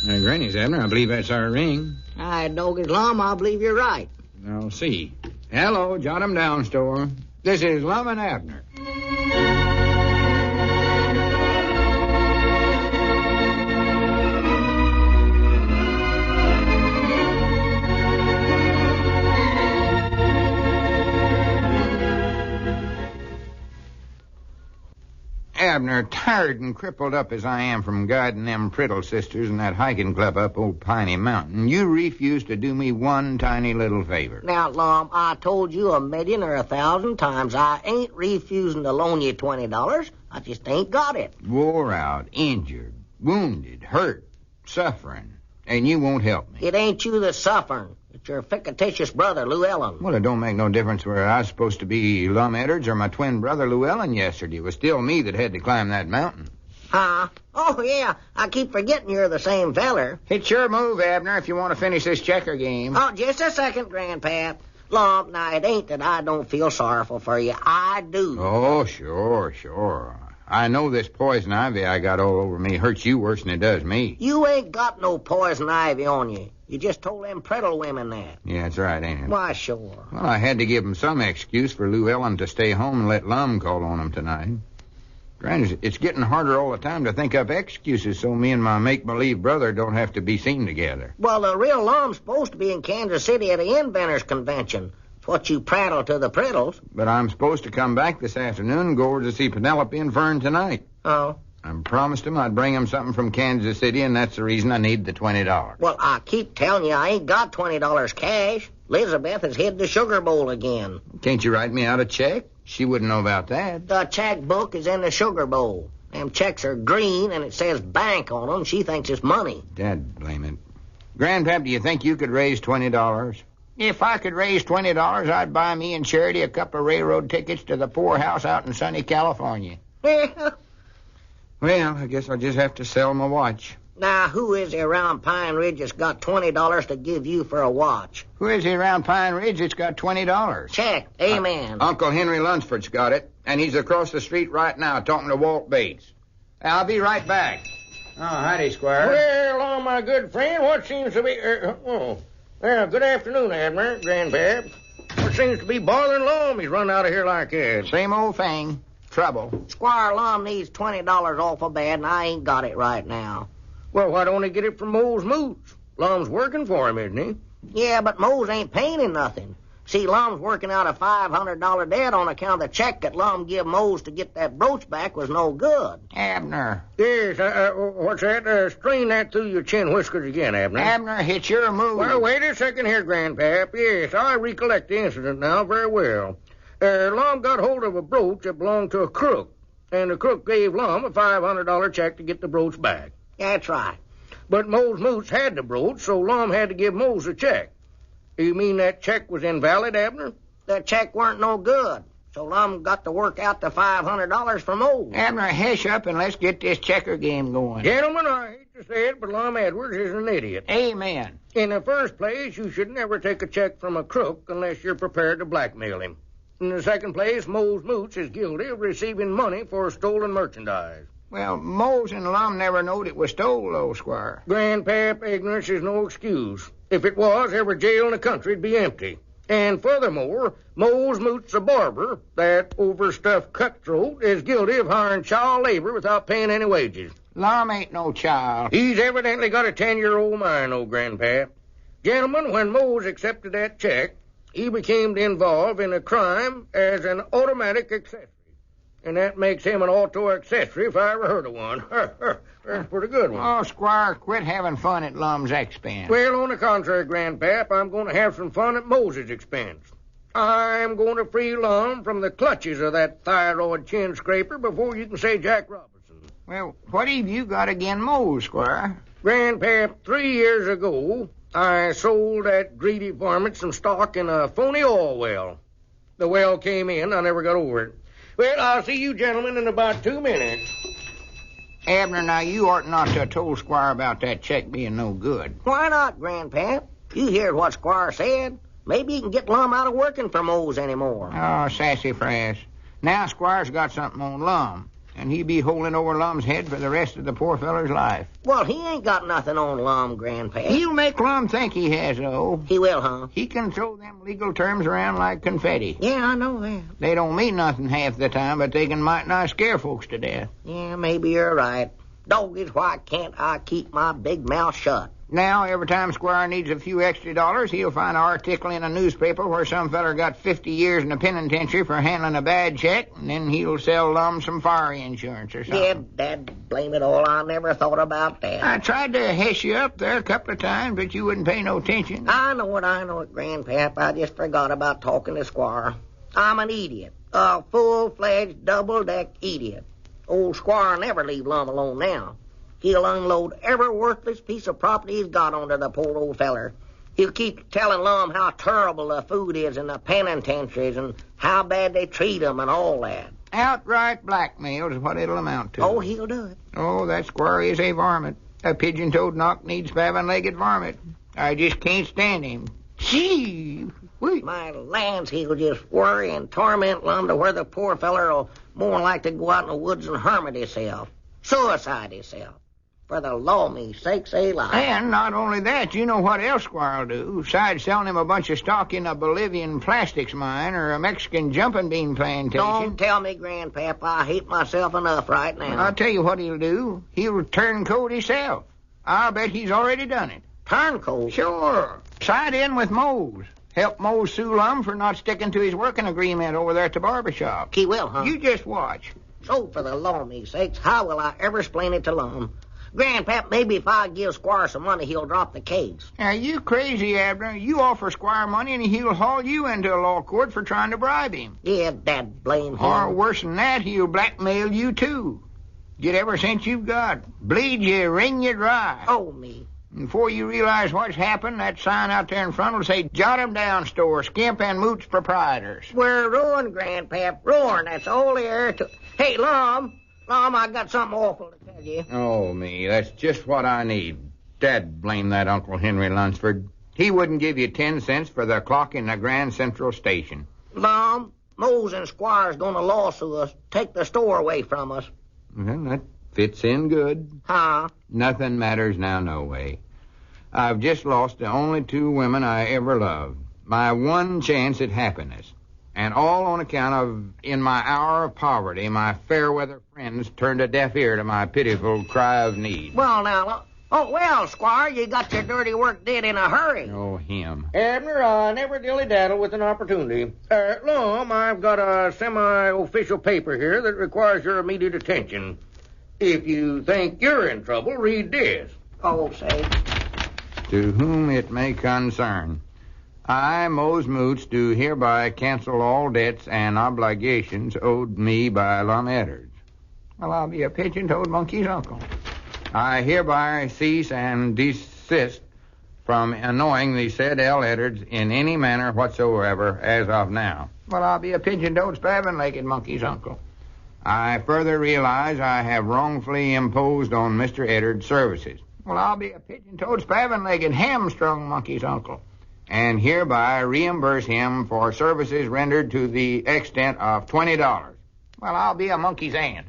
Granny's, Abner. I believe that's our ring. I dog his Lum, I believe you're right. I'll see. Hello, jot 'em down, store. This is Lum and Abner. Abner, tired and crippled up as I am from guiding them Priddle sisters in that hiking club up Old Piney Mountain, you refuse to do me one tiny little favor. Now, Lum, I told you 1,000,000 or 1,000 times I ain't refusing to loan you $20. I just ain't got it. Wore out, injured, wounded, hurt, suffering, and you won't help me. It ain't you that's suffering. It's your fictitious brother, Llewellyn. Well, it don't make no difference whether I was supposed to be Lum Edwards or my twin brother Llewellyn yesterday. It was still me that had to climb that mountain. Huh? Oh, yeah. I keep forgetting you're the same feller. It's your move, Abner, if you want to finish this checker game. Oh, just a second, Grandpap. Lum, now, it ain't that I don't feel sorrowful for you. I do. Oh, sure. I know this poison ivy I got all over me hurts you worse than it does me. You ain't got no poison ivy on you. You just told them Priddle women that. Yeah, that's right, ain't it? Why, sure. Well, I had to give him some excuse for Llewellyn to stay home and let Lum call on him tonight. Granted, it's getting harder all the time to think up excuses so me and my make-believe brother don't have to be seen together. Well, the real Lum's supposed to be in Kansas City at the Inventors Convention. It's what you prattle to the Priddles. But I'm supposed to come back this afternoon and go over to see Penelope and Fern tonight. Oh? I promised him I'd bring him something from Kansas City, and that's the reason I need the $20. Well, I keep telling you I ain't got $20 cash. Elizabeth has hid the sugar bowl again. Can't you write me out a check? She wouldn't know about that. The check book is in the sugar bowl. Them checks are green, and it says bank on them. She thinks it's money. Dad, blame it. Grandpap, do you think you could raise $20? If I could raise $20, I'd buy me and Charity a couple of railroad tickets to the poorhouse out in sunny California. Well, I guess I'll just have to sell my watch. Now, who is it around Pine Ridge that's got $20 to give you for a watch? Who is it around Pine Ridge that's got $20? Check. Amen. Uncle Henry Lunsford's got it, and he's across the street right now talking to Walt Bates. I'll be right back. Oh, howdy, Squire. Well, my good friend, what seems to be... good afternoon, Abner, Grandpap. What seems to be bothering Lum? He's run out of here like that. Same old thing. Trouble. Squire Lum needs $20 awful bad, and I ain't got it right now. Well, why don't he get it from Mose Moots? Lum's working for him, isn't he? Yeah, but Mose ain't paying him nothing. See, Lum's working out a $500 debt on account of the check that Lum give Mose to get that brooch back was no good. Abner. Yes, what's that? Strain that through your chin whiskers again, Abner. Abner, hit your move. Well, wait a second here, Grandpap. Yes, I recollect the incident now very well. Lum got hold of a brooch that belonged to a crook, and the crook gave Lum a $500 check to get the brooch back. That's right. But Mose Moots had the brooch, so Lum had to give Mose a check. You mean that check was invalid, Abner? The check weren't no good, so Lum got to work out the $500 for Mose. Abner, hush up and let's get this checker game going. Gentlemen, I hate to say it, but Lum Edwards is an idiot. Amen. In the first place, you should never take a check from a crook unless you're prepared to blackmail him. In the second place, Mose Moots is guilty of receiving money for stolen merchandise. Well, Mose and Lum never knowed it was stole, though, Squire. Grandpap, ignorance is no excuse. If it was, every jail in the country'd be empty. And furthermore, Mose Moots, the barber, that overstuffed cutthroat, is guilty of hiring child labor without paying any wages. Lum ain't no child. He's evidently got a 10-year-old mind, old Grandpap. Gentlemen, when Mose accepted that check, he became involved in a crime as an automatic accessory. And that makes him an auto-accessory if I ever heard of one. That's a pretty good one. Oh, Squire, quit having fun at Lum's expense. Well, on the contrary, Grandpap, I'm going to have some fun at Mose's expense. I'm going to free Lum from the clutches of that thyroid chin scraper before you can say Jack Robinson. Well, what have you got again Mose, Squire? Grandpap, 3 years ago, I sold that greedy varmint some stock in a phony oil well. The well came in. I never got over it. Well, I'll see you gentlemen in about 2 minutes. Abner, now you ought not to have told Squire about that check being no good. Why not, Grandpap? You heard what Squire said. Maybe he can get Lum out of working for Mose anymore. Oh, sassafras. Now Squire's got something on Lum. and he be holding over Lum's head for the rest of the poor feller's life. Well, he ain't got nothing on Lum, Grandpa. He'll make Lum think he has, though. He will, huh? He can throw them legal terms around like confetti. Yeah, I know that. They don't mean nothing half the time, but they can might nigh scare folks to death. Yeah, maybe you're right. Doggies, why can't I keep my big mouth shut? Now, every time Squire needs a few extra dollars, he'll find an article in a newspaper where some feller got 50 years in the penitentiary for handling a bad check, and then he'll sell Lum some fire insurance or something. Yeah, Dad, blame it all. I never thought about that. I tried to hiss you up there a couple of times, but you wouldn't pay no attention. I know it, Grandpap. I just forgot about talking to Squire. I'm an idiot. A full-fledged, double-deck idiot. Old Squire never leave Lum alone now. He'll unload every worthless piece of property he's got onto the poor old feller. He'll keep telling Lum how terrible the food is in the penitentiaries and how bad they treat him and all that. Outright blackmail is what it'll amount to. Oh, he'll do it. Oh, that Squire is a varmint. A pigeon-toed knock-kneed, spaven-legged varmint. I just can't stand him. Gee! Wait. My lands, he'll just worry and torment Lum to where the poor feller'll more like to go out in the woods and hermit himself. Suicide himself. For the law-me sakes alive. And not only that, you know what else Squire'll do? Besides selling him a bunch of stock in a Bolivian plastics mine or a Mexican jumping bean plantation. Don't tell me, Grandpap. I hate myself enough right now. I'll tell you what he'll do. He'll turncoat himself. I'll bet he's already done it. Turncoat? Sure. Side in with Mose. Help Mose sue Lum for not sticking to his working agreement over there at the barber shop. He will, huh? You just watch. So, for the law-me sakes, how will I ever explain it to Lum? Grandpap, maybe if I give Squire some money, he'll drop the case. Are you crazy, Abner? You offer Squire money and he'll haul you into a law court for trying to bribe him. Yeah, Dad, blame him. Or worse than that, he'll blackmail you, too. Get every cent you've got. Bleed you, wring you dry. Oh, me. Before you realize what's happened, that sign out there in front will say, Jot 'em down store, Skimp and Moots proprietors. We're ruined, Grandpap. Ruined. That's all there to... Hey, Lum, I got something awful to tell you. Oh, me, that's just what I need. Dad blame that Uncle Henry Lunsford. He wouldn't give you 10 cents for the clock in the Grand Central Station. Lum, Mose and Squire's gonna lawsuit us, take the store away from us. Well, that fits in good. Huh? Nothing matters now, no way. I've just lost the only 2 women I ever loved. My one chance at happiness. And all on account of, in my hour of poverty, my fair-weather friends turned a deaf ear to my pitiful cry of need. Well, now, Squire, you got your dirty work did in a hurry. Oh, him. Abner, I never dilly-daddle with an opportunity. Lum, I've got a semi-official paper here that requires your immediate attention. If you think you're in trouble, read this. Oh, say. To whom it may concern. I, Mose Moots, do hereby cancel all debts and obligations owed me by Lum Eddards. Well, I'll be a pigeon-toed monkey's uncle. I hereby cease and desist from annoying the said L. Eddards in any manner whatsoever as of now. Well, I'll be a pigeon-toed, spaven-legged monkey's uncle. I further realize I have wrongfully imposed on Mr. Eddards' services. Well, I'll be a pigeon-toed, spaven-legged, hamstrung monkey's uncle, and hereby reimburse him for services rendered to the extent of $20. Well, I'll be a monkey's aunt.